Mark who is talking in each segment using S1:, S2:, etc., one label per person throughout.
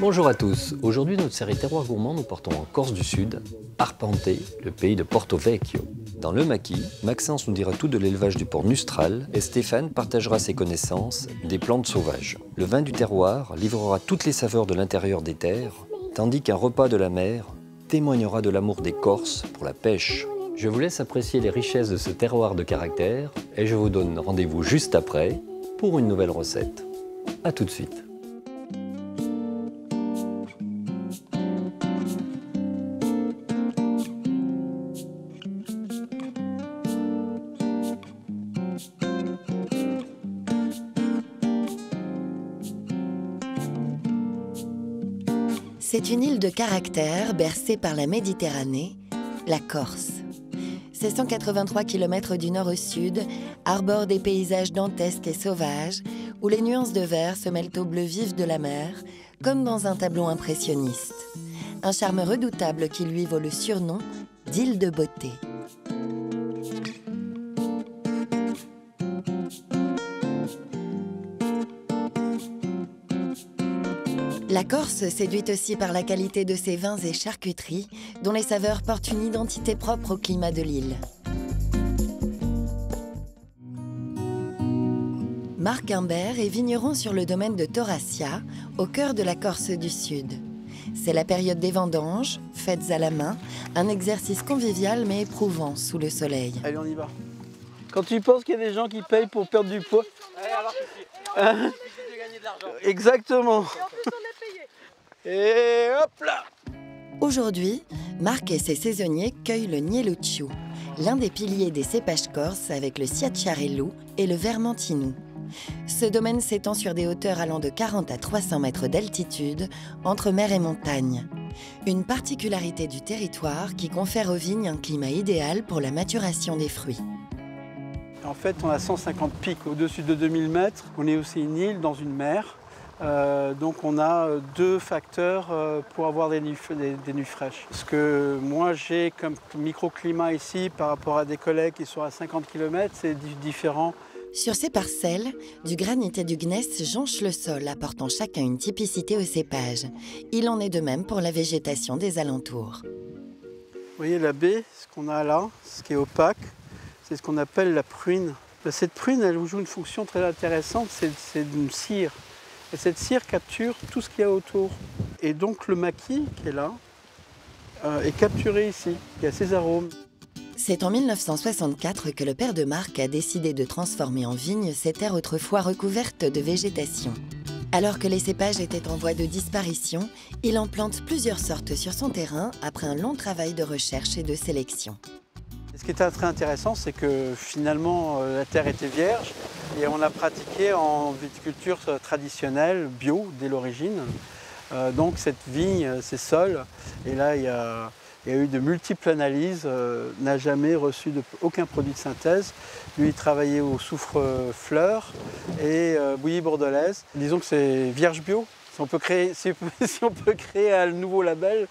S1: Bonjour à tous, aujourd'hui notre série Terroir Gourmand, nous partons en Corse du Sud, arpenter le pays de Porto Vecchio. Dans le maquis, Maxence nous dira tout de l'élevage du porc Nustral et Stéphane partagera ses connaissances des plantes sauvages. Le vin du terroir livrera toutes les saveurs de l'intérieur des terres, tandis qu'un repas de la mer témoignera de l'amour des Corses pour la pêche. Je vous laisse apprécier les richesses de ce terroir de caractère et je vous donne rendez-vous juste après pour une nouvelle recette. A tout de suite.
S2: C'est une île de caractère bercée par la Méditerranée, la Corse. Ses 183 km du nord au sud arborent des paysages dantesques et sauvages où les nuances de vert se mêlent au bleu vif de la mer, comme dans un tableau impressionniste. Un charme redoutable qui lui vaut le surnom d'île de beauté. La Corse séduit aussi par la qualité de ses vins et charcuteries, dont les saveurs portent une identité propre au climat de l'île. Marc Imbert est vigneron sur le domaine de Torassia, au cœur de la Corse du Sud. C'est la période des vendanges, faites à la main, un exercice convivial mais éprouvant sous le soleil.
S3: Allez, on y va. Quand tu penses qu'il y a des gens qui payent pour perdre du poids... alors de gagner de l'argent. Exactement. Et hop là!
S2: Aujourd'hui, Marc et ses saisonniers cueillent le Nielucciu, l'un des piliers des cépages corses avec le Ciacciarello et le Vermentino. Ce domaine s'étend sur des hauteurs allant de 40 à 300 mètres d'altitude, entre mer et montagne. Une particularité du territoire qui confère aux vignes un climat idéal pour la maturation des fruits.
S3: En fait, on a 150 pics au-dessus de 2000 mètres. On est aussi une île dans une mer. Donc on a deux facteurs pour avoir des nuits fraîches. Ce que moi j'ai comme microclimat ici par rapport à des collègues qui sont à 50 km, c'est différent.
S2: Sur ces parcelles, du granit et du gneiss jonchent le sol, apportant chacun une typicité au cépage. Il en est de même pour la végétation des alentours.
S3: Vous voyez la baie, ce qu'on a là, ce qui est opaque, c'est ce qu'on appelle la pruine. Cette pruine, elle joue une fonction très intéressante, c'est une cire. Et cette cire capture tout ce qu'il y a autour. Et donc le maquis qui est là est capturé ici. Il y a ses arômes.
S2: C'est en 1964 que le père de Marc a décidé de transformer en vigne ces terres autrefois recouvertes de végétation. Alors que les cépages étaient en voie de disparition, il en plante plusieurs sortes sur son terrain après un long travail de recherche et de sélection.
S3: Ce qui était très intéressant, c'est que finalement la terre était vierge et on a pratiqué en viticulture traditionnelle, bio, dès l'origine. Donc cette vigne, ces sols, et là il y a eu de multiples analyses, n'a jamais reçu aucun produit de synthèse. Lui, il travaillait au soufre-fleur et bouillie bordelaise. Disons que c'est vierge bio. Si on peut créer un nouveau label,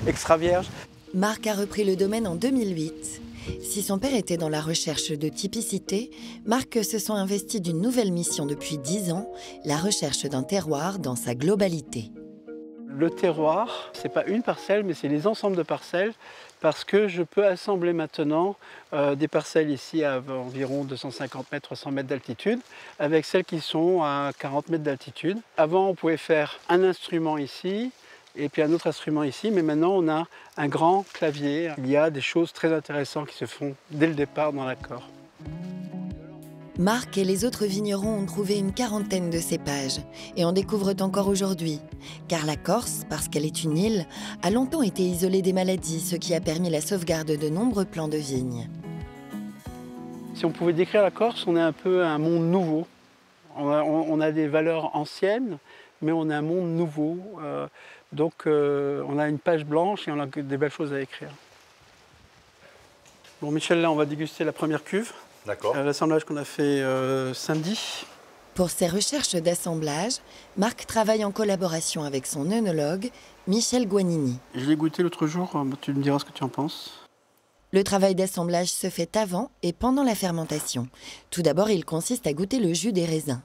S3: extra vierge.
S2: Marc a repris le domaine en 2008. Si son père était dans la recherche de typicité, Marc se sont investis d'une nouvelle mission depuis 10 ans, la recherche d'un terroir dans sa globalité.
S3: Le terroir, ce n'est pas une parcelle, mais c'est les ensembles de parcelles, parce que je peux assembler maintenant des parcelles ici à environ 250 mètres, 300 mètres d'altitude, avec celles qui sont à 40 mètres d'altitude. Avant, on pouvait faire un instrument ici, et puis un autre instrument ici, mais maintenant on a un grand clavier. Il y a des choses très intéressantes qui se font dès le départ dans l'accord.
S2: Marc et les autres vignerons ont trouvé une quarantaine de cépages et en découvrent encore aujourd'hui. Car la Corse, parce qu'elle est une île, a longtemps été isolée des maladies, ce qui a permis la sauvegarde de nombreux plants de vignes.
S3: Si on pouvait décrire la Corse, on est un peu un monde nouveau. On a des valeurs anciennes, mais on a un monde nouveau. Donc on a une page blanche et on a des belles choses à écrire. Bon Michel, là on va déguster la première cuve.
S4: D'accord.
S3: L'assemblage qu'on a fait samedi.
S2: Pour ses recherches d'assemblage, Marc travaille en collaboration avec son œnologue, Michel Guagnini.
S3: Je l'ai goûté l'autre jour, tu me diras ce que tu en penses.
S2: Le travail d'assemblage se fait avant et pendant la fermentation. Tout d'abord, il consiste à goûter le jus des raisins.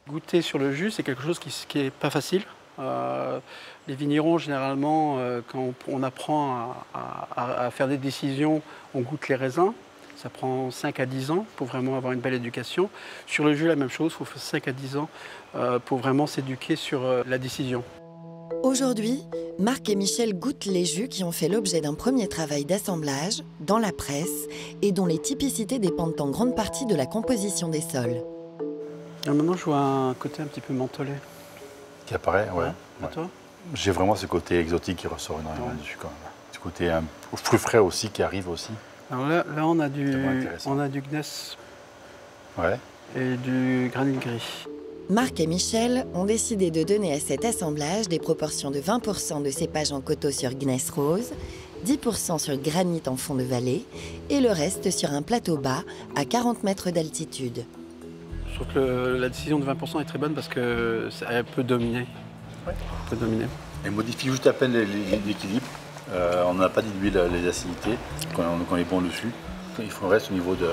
S3: Goûter sur le jus, c'est quelque chose qui est pas facile. Les vignerons, généralement, quand on apprend à faire des décisions, on goûte les raisins. Ça prend 5 à 10 ans pour vraiment avoir une belle éducation. Sur le jus, la même chose, il faut 5 à 10 ans pour vraiment s'éduquer sur la décision.
S2: Aujourd'hui, Marc et Michel goûtent les jus qui ont fait l'objet d'un premier travail d'assemblage dans la presse et dont les typicités dépendent en grande partie de la composition des sols.
S3: Alors maintenant, je vois un côté un petit peu mentholé.
S4: Qui apparaît, ouais.
S3: Et toi?
S4: J'ai vraiment ce côté exotique qui ressort énormément dessus quand même. Ce côté plus frais aussi qui arrive aussi.
S3: Alors là on a du gneiss et du granit gris.
S2: Marc et Michel ont décidé de donner à cet assemblage des proportions de 20% de cépage en coteaux sur gneiss rose, 10% sur granit en fond de vallée et le reste sur un plateau bas à 40 mètres d'altitude.
S3: Je trouve que la décision de 20% est très bonne parce qu'elle peut dominer.
S4: Ouais.
S3: Peut dominer.
S4: Elle modifie juste à peine l'équilibre. On n'a pas dilué les acidités quand on est bon dessus. Il faut reste au niveau des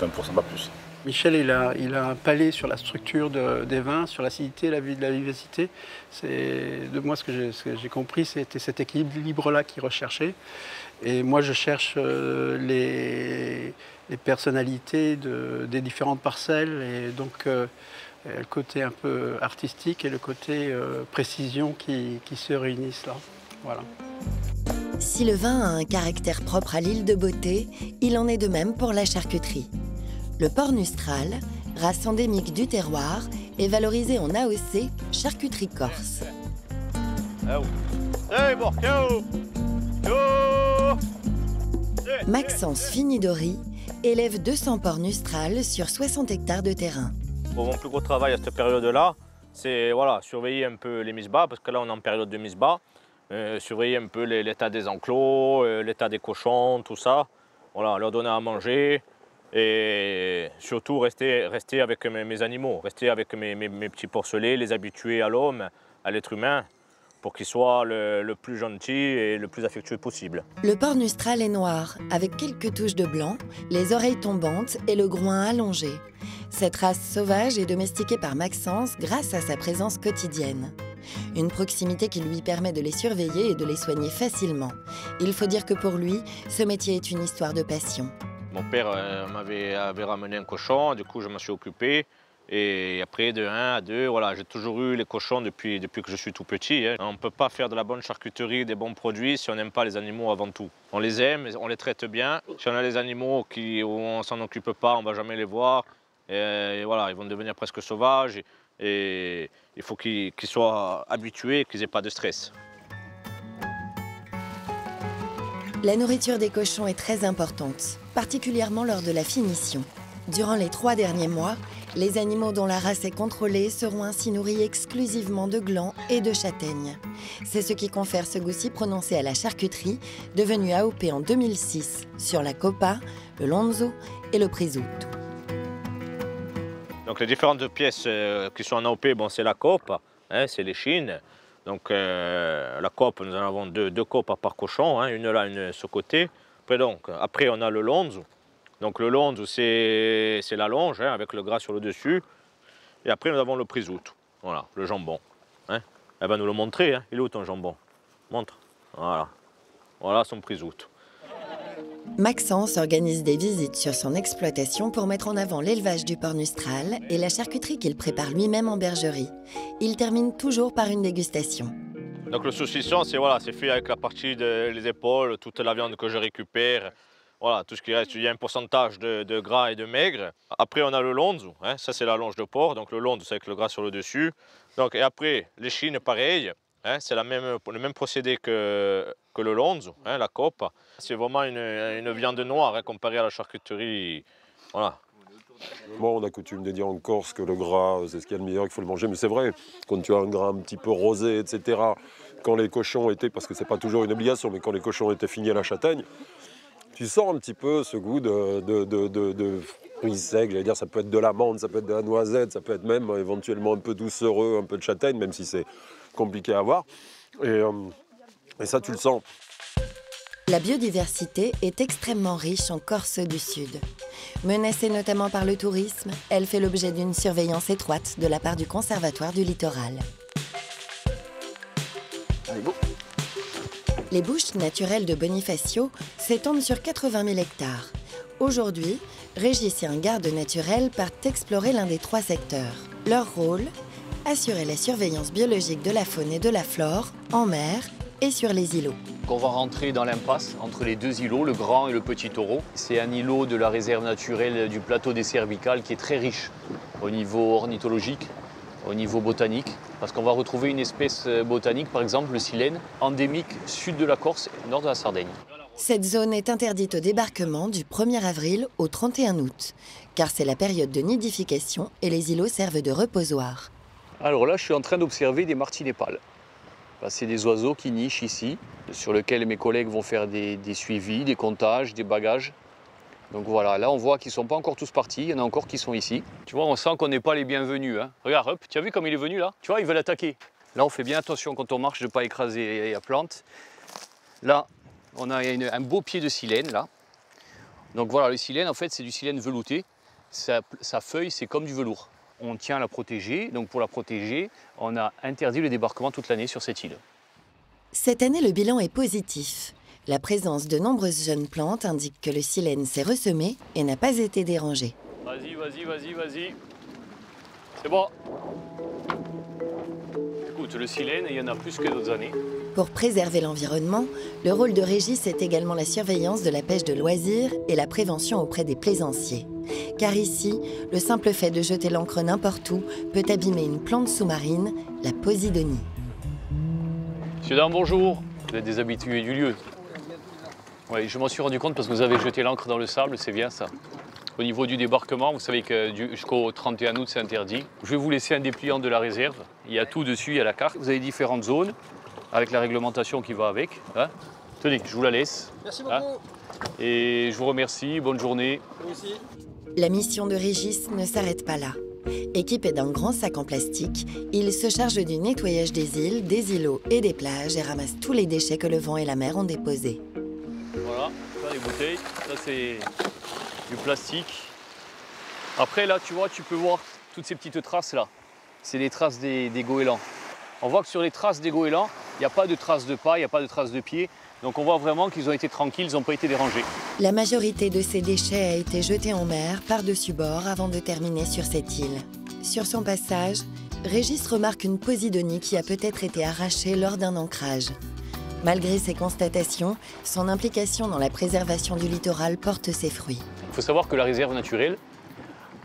S4: 20%, pas plus.
S3: Michel, il a un palais sur la structure des vins, sur l'acidité, la vivacité. De moi, ce que j'ai compris, c'était cet équilibre-là qu'il recherchait. Et moi, je cherche les personnalités des différentes parcelles. Et donc, le côté un peu artistique et le côté précision qui se réunissent là. Voilà.
S2: Si le vin a un caractère propre à l'île de Beauté, il en est de même pour la charcuterie. Le porc Nustral, race endémique du terroir, est valorisé en AOC charcuterie corse. Maxence Finidori élève 200 porcs Nustral sur 60 hectares de terrain.
S5: Bon, mon plus gros travail à cette période-là, c'est surveiller un peu les mises bas, parce que là on est en période de mise bas. Surveiller un peu l'état des enclos, l'état des cochons, tout ça. Voilà, leur donner à manger et surtout rester avec mes animaux, rester avec mes petits porcelets, les habituer à l'homme, à l'être humain, pour qu'ils soient le plus gentil et le plus affectueux possible.
S2: Le porc Nustral est noir, avec quelques touches de blanc, les oreilles tombantes et le groin allongé. Cette race sauvage est domestiquée par Maxence grâce à sa présence quotidienne. Une proximité qui lui permet de les surveiller et de les soigner facilement. Il faut dire que pour lui, ce métier est une histoire de passion.
S5: Mon père m'avait ramené un cochon, du coup je m'en suis occupé. Et après, de 1 à 2, voilà, j'ai toujours eu les cochons depuis que je suis tout petit. On ne peut pas faire de la bonne charcuterie, des bons produits, si on n'aime pas les animaux avant tout. On les aime, on les traite bien. Si on a les animaux où on ne s'en occupe pas, on ne va jamais les voir. Et voilà, ils vont devenir presque sauvages. Et il faut qu'ils soient habitués, qu'ils n'aient pas de stress.
S2: La nourriture des cochons est très importante, particulièrement lors de la finition. Durant les 3 derniers mois, les animaux dont la race est contrôlée seront ainsi nourris exclusivement de glands et de châtaignes. C'est ce qui confère ce goût si prononcé à la charcuterie, devenue AOP en 2006 sur la Coppa, le Lonzo et le Prisutto.
S5: Donc les différentes pièces qui sont en AOP, bon, c'est la cope, hein, c'est l'échine. Donc la cope, nous en avons deux copes par cochon, hein, une là, une de ce côté. Après on a le lonzo. Donc le lonzo, c'est la longe, hein, avec le gras sur le dessus. Et après nous avons le prisutto, voilà, le jambon. Hein. Elle va nous le montrer, hein. Il est où ton jambon? Montre. Voilà, voilà son prisutto.
S2: Maxence organise des visites sur son exploitation pour mettre en avant l'élevage du porc Nustral et la charcuterie qu'il prépare lui-même en bergerie. Il termine toujours par une dégustation.
S5: Donc le saucisson, c'est fait avec la partie des épaules, toute la viande que je récupère. Voilà, tout ce qui reste, il y a un pourcentage de gras et de maigre. Après, on a le lonzo, hein, ça c'est la longe de porc, donc le lonzo c'est avec le gras sur le dessus. Donc, et après, l'échine, pareil, hein, c'est le même procédé que le lonzo, hein, la cope. C'est vraiment une viande noire, hein, comparée à la charcuterie. Voilà.
S6: Bon, on a coutume de dire en Corse que le gras, c'est ce qu'il y a de meilleur, qu'il faut le manger, mais c'est vrai, quand tu as un gras un petit peu rosé, etc., quand les cochons étaient, parce que c'est pas toujours une obligation, mais quand les cochons étaient finis à la châtaigne, tu sens un petit peu ce goût de fruits secs, j'allais dire, ça peut être de l'amande, ça peut être de la noisette, ça peut être même éventuellement un peu doucereux, un peu de châtaigne, même si c'est compliqué à avoir. Et ça, tu le sens.
S2: La biodiversité est extrêmement riche en Corse du Sud. Menacée notamment par le tourisme, elle fait l'objet d'une surveillance étroite de la part du Conservatoire du littoral.
S1: Allez, go.
S2: Les bouches naturelles de Bonifacio s'étendent sur 80 000 hectares. Aujourd'hui, Régis et un garde naturel partent explorer l'un des 3 secteurs. Leur rôle, assurer la surveillance biologique de la faune et de la flore en mer et sur les îlots.
S7: On va rentrer dans l'impasse entre les 2 îlots, le Grand et le Petit Taureau. C'est un îlot de la réserve naturelle du plateau des Cervicales qui est très riche au niveau ornithologique, au niveau botanique, parce qu'on va retrouver une espèce botanique, par exemple le silène, endémique sud de la Corse, nord de la Sardaigne.
S2: Cette zone est interdite au débarquement du 1er avril au 31 août, car c'est la période de nidification et les îlots servent de reposoir.
S7: Alors là, je suis en train d'observer des martinépales. C'est des oiseaux qui nichent ici, sur lesquels mes collègues vont faire des suivis, des comptages, des bagages. Donc voilà, là on voit qu'ils ne sont pas encore tous partis, il y en a encore qui sont ici. Tu vois, on sent qu'on n'est pas les bienvenus. Hein. Regarde, hop, tu as vu comme il est venu là? Tu vois, ils veulent attaquer. Là, on fait bien attention quand on marche de ne pas écraser la plante. Là, on a un beau pied de silène là. Donc voilà, le silène, en fait, c'est du silène velouté. Sa feuille, c'est comme du velours. On tient à la protéger, donc pour la protéger, on a interdit le débarquement toute l'année sur cette île.
S2: Cette année, le bilan est positif. La présence de nombreuses jeunes plantes indique que le silène s'est ressemé et n'a pas été dérangé.
S7: Vas-y, vas-y, vas-y, vas-y. C'est bon. Écoute, le silène, il y en a plus que d'autres années.
S2: Pour préserver l'environnement, le rôle de Régis est également la surveillance de la pêche de loisirs et la prévention auprès des plaisanciers. Car ici, le simple fait de jeter l'ancre n'importe où peut abîmer une plante sous-marine, la posidonie.
S7: Monsieur Dame, bonjour. Vous êtes des habitués du lieu. Oui, je m'en suis rendu compte parce que vous avez jeté l'ancre dans le sable, c'est bien ça. Au niveau du débarquement, vous savez que jusqu'au 31 août, c'est interdit. Je vais vous laisser un dépliant de la réserve. Il y a tout dessus, il y a la carte. Vous avez différentes zones avec la réglementation qui va avec. Hein. Tenez, je vous la laisse.
S3: Merci beaucoup.
S7: Hein. Et je vous remercie, bonne journée.
S3: Vous aussi.
S2: La mission de Régis ne s'arrête pas là. Équipé d'un grand sac en plastique, il se charge du nettoyage des îles, des îlots et des plages et ramasse tous les déchets que le vent et la mer ont déposés.
S7: Voilà, ça les bouteilles, ça c'est du plastique. Après là, tu vois, tu peux voir toutes ces petites traces là. C'est les traces des goélands. On voit que sur les traces des goélands, il n'y a pas de traces de pas, il n'y a pas de traces de pieds. Donc on voit vraiment qu'ils ont été tranquilles, ils n'ont pas été dérangés.
S2: La majorité de ces déchets a été jetée en mer par-dessus bord avant de terminer sur cette île. Sur son passage, Régis remarque une posidonie qui a peut-être été arrachée lors d'un ancrage. Malgré ces constatations, son implication dans la préservation du littoral porte ses fruits.
S7: Il faut savoir que la réserve naturelle,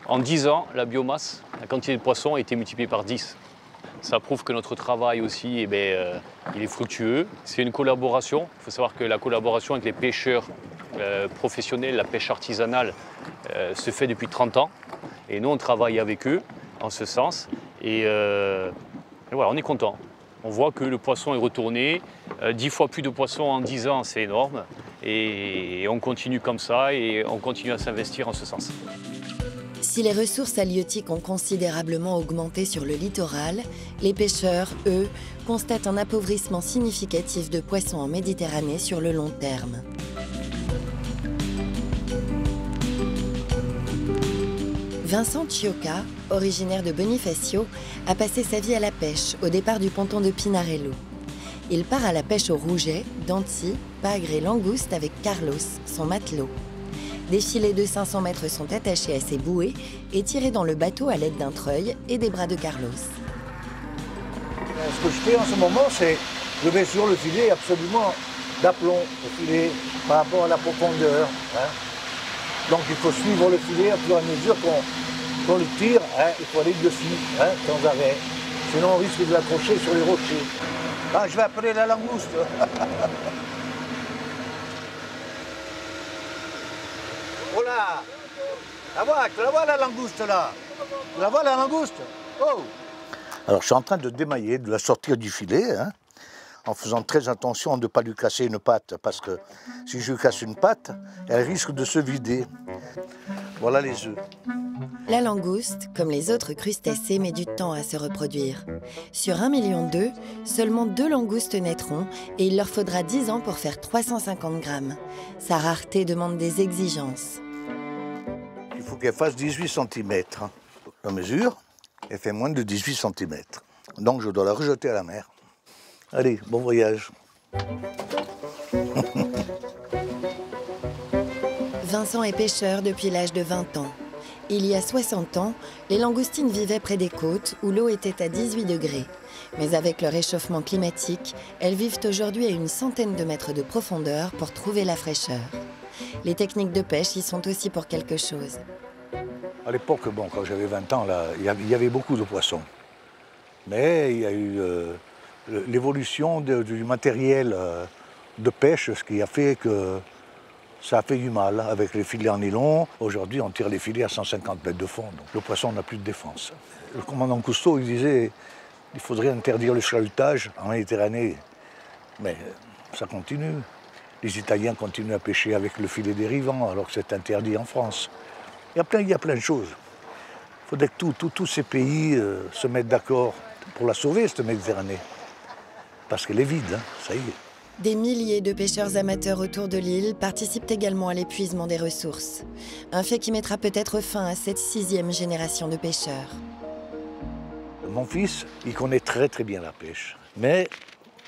S7: en 10 ans, la biomasse, la quantité de poissons a été multipliée par 10. Ça prouve que notre travail aussi, il est fructueux. C'est une collaboration. Il faut savoir que la collaboration avec les pêcheurs professionnels, la pêche artisanale, se fait depuis 30 ans. Et nous, on travaille avec eux en ce sens. Et voilà, on est content. On voit que le poisson est retourné. 10 fois plus de poissons en 10 ans, c'est énorme. Et on continue comme ça et on continue à s'investir en ce sens.
S2: Si les ressources halieutiques ont considérablement augmenté sur le littoral, les pêcheurs, eux, constatent un appauvrissement significatif de poissons en Méditerranée sur le long terme. Vincent Chiocca, originaire de Bonifacio, a passé sa vie à la pêche au départ du ponton de Pinarello. Il part à la pêche au rouget, denti, pagre et langouste avec Carlos, son matelot. Des filets de 500 mètres sont attachés à ses bouées et tirés dans le bateau à l'aide d'un treuil et des bras de Carlos.
S8: Ce que je fais en ce moment, c'est je mets sur le filet absolument d'aplomb, le filet par rapport à la profondeur. Hein. Donc il faut suivre le filet au fur et à mesure qu'on le tire, hein, il faut aller dessus, hein, sans arrêt. Sinon on risque de l'accrocher sur les rochers. Ah, je vais appeler la langouste. Oh là! Tu la vois la langouste là? Tu la vois la langouste? Oh! Alors je suis en train de démailler, de la sortir du filet, hein, en faisant très attention de ne pas lui casser une patte, parce que si je lui casse une patte, elle risque de se vider. Voilà les œufs.
S2: La langouste, comme les autres crustacés, met du temps à se reproduire. Sur 1,2 million d'œufs, seulement 2 langoustes naîtront et il leur faudra 10 ans pour faire 350 grammes. Sa rareté demande des exigences.
S8: Il faut qu'elle fasse 18 cm. La mesure, elle fait moins de 18 cm. Donc je dois la rejeter à la mer. Allez, bon voyage.
S2: Vincent est pêcheur depuis l'âge de 20 ans. Il y a 60 ans, les langoustines vivaient près des côtes où l'eau était à 18 degrés. Mais avec le réchauffement climatique, elles vivent aujourd'hui à une centaine de mètres de profondeur pour trouver la fraîcheur. Les techniques de pêche y sont aussi pour quelque chose.
S8: À l'époque, bon, quand j'avais 20 ans, là, il y avait beaucoup de poissons. Mais il y a eu l'évolution du matériel de pêche, ce qui a fait que ça a fait du mal avec les filets en nylon. Aujourd'hui, on tire les filets à 150 mètres de fond, donc le poisson n'a plus de défense. Le commandant Cousteau, il disait qu'il faudrait interdire le chalutage en Méditerranée. Mais ça continue. Les Italiens continuent à pêcher avec le filet dérivant, alors que c'est interdit en France. Il y a plein de choses. Il faudrait que tous ces pays se mettent d'accord pour la sauver, cette Méditerranée. Parce qu'elle est vide, hein, ça y est.
S2: Des milliers de pêcheurs amateurs autour de l'île participent également à l'épuisement des ressources. Un fait qui mettra peut-être fin à cette 6e génération de pêcheurs.
S8: Mon fils, il connaît très très bien la pêche. Mais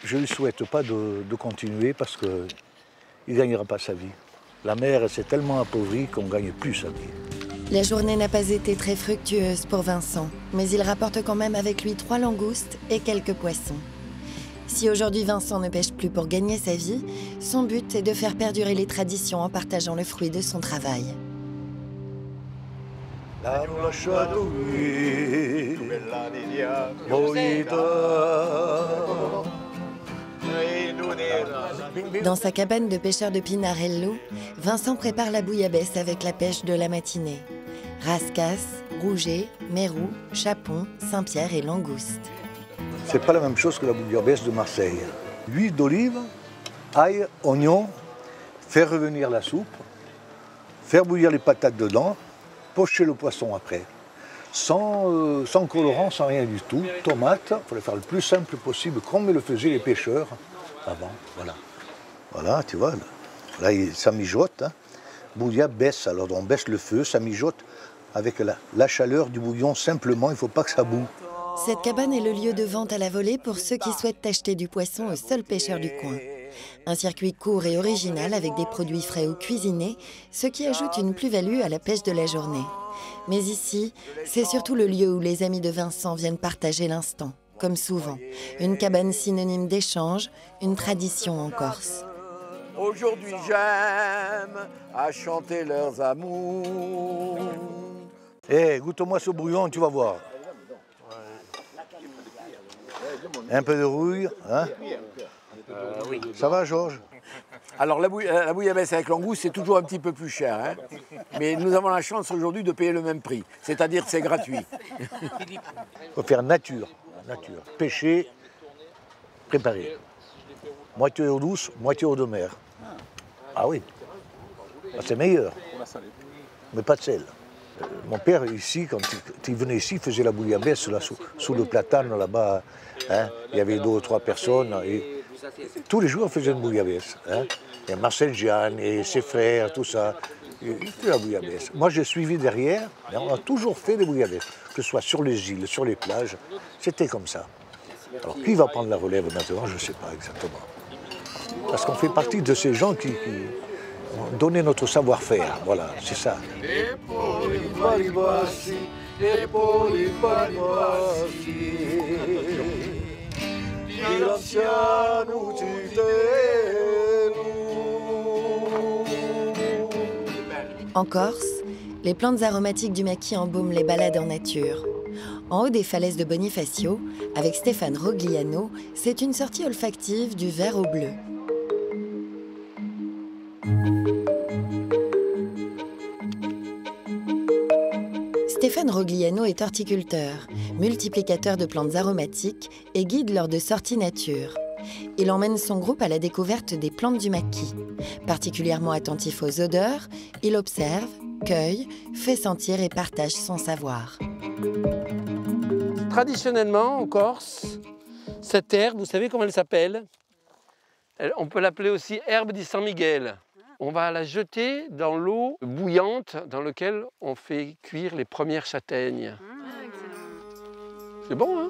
S8: je ne lui souhaite pas de continuer parce qu'il ne gagnera pas sa vie. La mer s'est tellement appauvrie qu'on ne gagne plus sa vie.
S2: La journée n'a pas été très fructueuse pour Vincent, mais il rapporte quand même avec lui 3 langoustes et quelques poissons. Si aujourd'hui Vincent ne pêche plus pour gagner sa vie, son but est de faire perdurer les traditions en partageant le fruit de son travail. Dans sa cabane de pêcheur de Pinarello, Vincent prépare la bouillabaisse avec la pêche de la matinée. Rascasse, rouget, mérou, chapon, Saint-Pierre et langouste.
S8: C'est pas la même chose que la bouillabaisse de Marseille. Huile d'olive, ail, oignon, faire revenir la soupe, faire bouillir les patates dedans, pocher le poisson après. Sans colorant, sans rien du tout. Tomate, il fallait faire le plus simple possible, comme le faisaient les pêcheurs avant. Voilà. Voilà, tu vois, là ça mijote. Hein. Bouillabaisse, alors on baisse le feu, ça mijote avec la chaleur du bouillon simplement, il ne faut pas que ça boue.
S2: Cette cabane est le lieu de vente à la volée pour ceux qui souhaitent acheter du poisson au seul pêcheur du coin. Un circuit court et original avec des produits frais ou cuisinés, ce qui ajoute une plus-value à la pêche de la journée. Mais ici, c'est surtout le lieu où les amis de Vincent viennent partager l'instant, comme souvent. Une cabane synonyme d'échange, une tradition en Corse.
S8: Aujourd'hui j'aime à chanter leurs amours. Eh, goûte-moi ce bouillon, tu vas voir. Un peu de rouille, hein?
S9: Oui.
S8: Ça va, Georges?
S9: Alors la bouillabaisse avec langouste, c'est toujours un petit peu plus cher, hein, mais nous avons la chance aujourd'hui de payer le même prix, c'est-à-dire que c'est gratuit.
S8: Il faut faire nature, pêcher, préparer. Moitié eau douce, moitié eau de mer. Ah oui, c'est meilleur, mais pas de sel. Mon père, ici, quand il venait ici, il faisait la bouillabaisse là, sous le platane, là-bas. Hein. Il y avait 2 ou 3 personnes. Et tous les jours, on faisait une bouillabaisse. Hein. Et Marcel Jeanne et ses frères, tout ça. Il fait la bouillabaisse. Moi, j'ai suivi derrière. Et on a toujours fait des bouillabaisses, que ce soit sur les îles, sur les plages. C'était comme ça. Alors, qui va prendre la relève maintenant, je ne sais pas exactement. Parce qu'on fait partie de ces gens qui ont donné notre savoir-faire. Voilà, c'est ça.
S2: En Corse, les plantes aromatiques du maquis embaument les balades en nature. En haut des falaises de Bonifacio, avec Stéphane Rogliano, c'est une sortie olfactive du vert au bleu. Stéphane Rogliano est horticulteur, multiplicateur de plantes aromatiques et guide lors de sorties nature. Il emmène son groupe à la découverte des plantes du maquis. Particulièrement attentif aux odeurs, il observe, cueille, fait sentir et partage son savoir.
S3: Traditionnellement, en Corse, cette herbe, vous savez comment elle s'appelle? On peut l'appeler aussi herbe di San Miguel. On va la jeter dans l'eau bouillante dans laquelle on fait cuire les premières châtaignes. C'est bon, hein?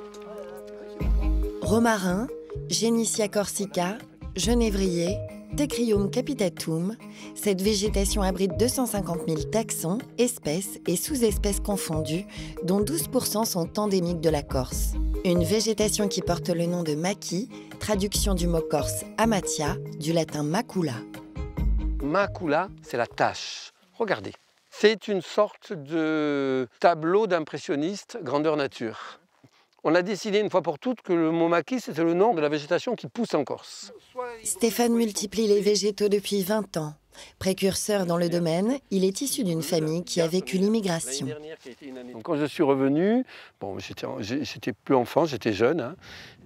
S2: Romarin, Genissia corsica, genévrier, Tecrium capitatum, cette végétation abrite 250 000 taxons, espèces et sous-espèces confondues, dont 12% sont endémiques de la Corse. Une végétation qui porte le nom de maquis, traduction du mot corse amatia, du latin macula.
S3: Macula, c'est la tache. Regardez, c'est une sorte de tableau d'impressionniste grandeur nature. On a décidé une fois pour toutes que le mot maquis, c'était le nom de la végétation qui pousse en Corse.
S2: Stéphane multiplie les végétaux depuis 20 ans. Précurseur dans le domaine, il est issu d'une famille qui a vécu l'immigration.
S3: Donc, quand je suis revenu, bon, j'étais plus enfant, j'étais jeune, hein,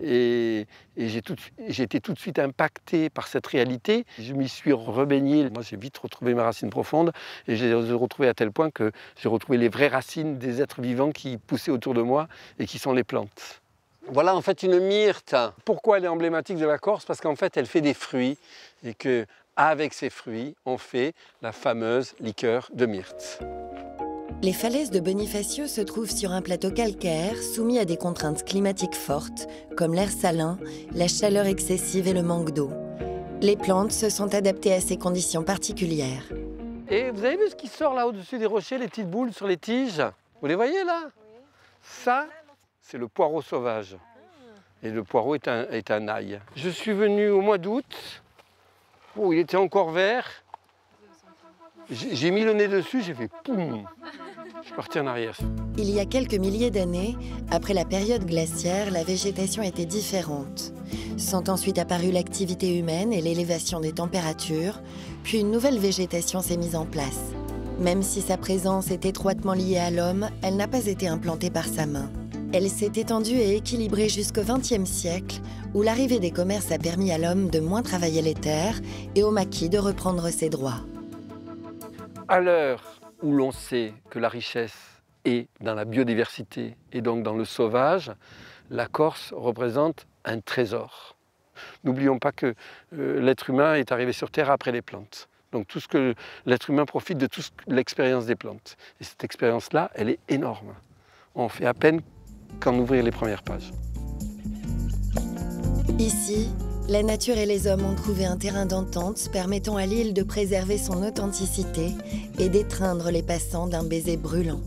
S3: et j'ai été tout de suite impacté par cette réalité. Je m'y suis rebaigné. Moi, j'ai vite retrouvé mes racines profondes, et j'ai retrouvé à tel point que j'ai retrouvé les vraies racines des êtres vivants qui poussaient autour de moi et qui sont les plantes. Voilà en fait une myrte. Pourquoi elle est emblématique de la Corse? Parce qu'en fait, elle fait des fruits et que avec ces fruits, on fait la fameuse liqueur de myrte.
S2: Les falaises de Bonifacio se trouvent sur un plateau calcaire soumis à des contraintes climatiques fortes, comme l'air salin, la chaleur excessive et le manque d'eau. Les plantes se sont adaptées à ces conditions particulières.
S3: Et vous avez vu ce qui sort là au-dessus des rochers, les petites boules sur les tiges? Vous les voyez là? Ça, c'est le poireau sauvage. Et le poireau est un ail. Je suis venu au mois d'août. Oh, il était encore vert. J'ai mis le nez dessus, j'ai fait poum. Je suis parti en arrière.
S2: Il y a quelques milliers d'années, après la période glaciaire, la végétation était différente. Sont ensuite apparues l'activité humaine et l'élévation des températures, puis une nouvelle végétation s'est mise en place. Même si sa présence est étroitement liée à l'homme, elle n'a pas été implantée par sa main. Elle s'est étendue et équilibrée jusqu'au XXe siècle, où l'arrivée des commerces a permis à l'homme de moins travailler les terres et au maquis de reprendre ses droits.
S3: À l'heure où l'on sait que la richesse est dans la biodiversité et donc dans le sauvage, la Corse représente un trésor. N'oublions pas que l'être humain est arrivé sur Terre après les plantes. Donc tout ce que l'être humain profite de toute l'expérience des plantes. Et cette expérience-là, elle est énorme. On fait à peine qu'en ouvrir les premières pages.
S2: Ici, la nature et les hommes ont trouvé un terrain d'entente permettant à l'île de préserver son authenticité et d'étreindre les passants d'un baiser brûlant.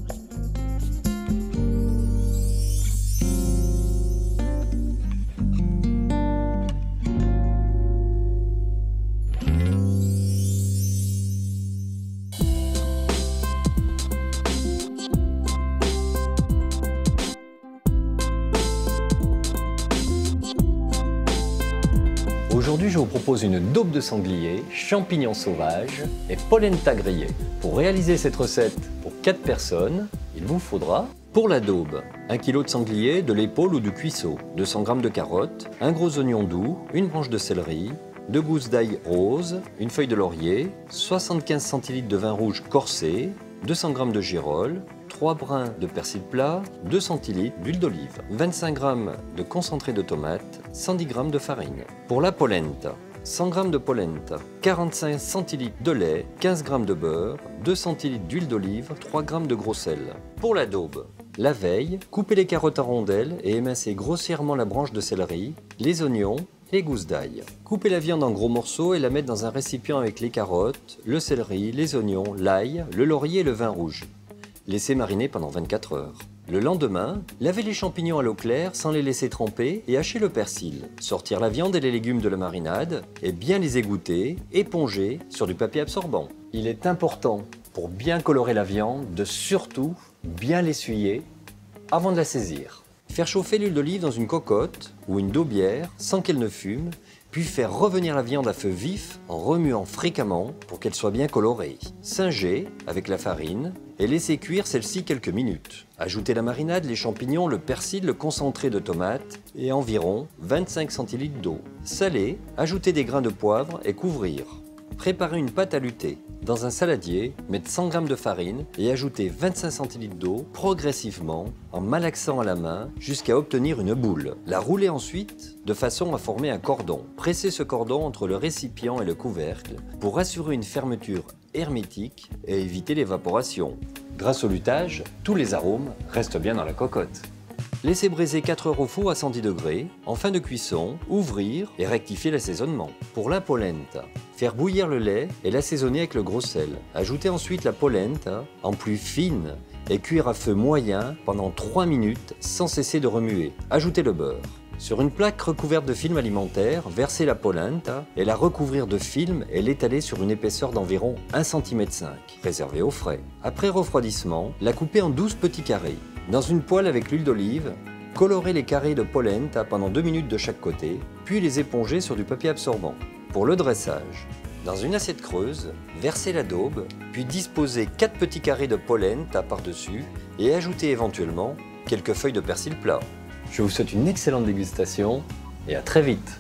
S1: Aujourd'hui, je vous propose une daube de sanglier, champignons sauvages et polenta grillée. Pour réaliser cette recette pour 4 personnes, il vous faudra, pour la daube, 1 kg de sanglier, de l'épaule ou du cuisseau, 200 g de carottes, un gros oignon doux, une branche de céleri, 2 gousses d'ail rose, une feuille de laurier, 75 cl de vin rouge corsé, 200 g de girolles, 3 brins de persil plat, 2 cl d'huile d'olive, 25 g de concentré de tomate, 110 g de farine. Pour la polenta, 100 g de polenta, 45 cl de lait, 15 g de beurre, 2 cl d'huile d'olive, 3 g de gros sel. Pour la daube, la veille, coupez les carottes en rondelles et émincez grossièrement la branche de céleri, les oignons, les gousses d'ail. Coupez la viande en gros morceaux et la mettez dans un récipient avec les carottes, le céleri, les oignons, l'ail, le laurier et le vin rouge. Laissez mariner pendant 24 heures. Le lendemain, lavez les champignons à l'eau claire sans les laisser tremper et hachez le persil. Sortir la viande et les légumes de la marinade et bien les égoutter, éponger sur du papier absorbant. Il est important, pour bien colorer la viande, de surtout bien l'essuyer avant de la saisir. Faire chauffer l'huile d'olive dans une cocotte ou une daubière sans qu'elle ne fume, puis faire revenir la viande à feu vif en remuant fréquemment pour qu'elle soit bien colorée. Singer avec la farine et laisser cuire celle-ci quelques minutes. Ajoutez la marinade, les champignons, le persil, le concentré de tomate et environ 25 cl d'eau. Saler, ajouter des grains de poivre et couvrir. Préparez une pâte à lutter. Dans un saladier, mettre 100 g de farine et ajouter 25 centilitres d'eau progressivement en malaxant à la main jusqu'à obtenir une boule. La rouler ensuite de façon à former un cordon. Pressez ce cordon entre le récipient et le couvercle pour assurer une fermeture hermétique et éviter l'évaporation. Grâce au lutage, tous les arômes restent bien dans la cocotte. Laissez braiser 4 heures au four à 110 degrés. En fin de cuisson, ouvrir et rectifier l'assaisonnement. Pour la polenta, faire bouillir le lait et l'assaisonner avec le gros sel. Ajoutez ensuite la polenta en plus fine et cuire à feu moyen pendant 3 minutes sans cesser de remuer. Ajoutez le beurre. Sur une plaque recouverte de film alimentaire, versez la polenta et la recouvrir de film et l'étaler sur une épaisseur d'environ 1,5 cm, réservée au frais. Après refroidissement, la coupez en 12 petits carrés. Dans une poêle avec l'huile d'olive, colorez les carrés de polenta pendant 2 minutes de chaque côté, puis les épongez sur du papier absorbant. Pour le dressage, dans une assiette creuse, versez la daube, puis disposez 4 petits carrés de polenta par-dessus et ajoutez éventuellement quelques feuilles de persil plat. Je vous souhaite une excellente dégustation et à très vite.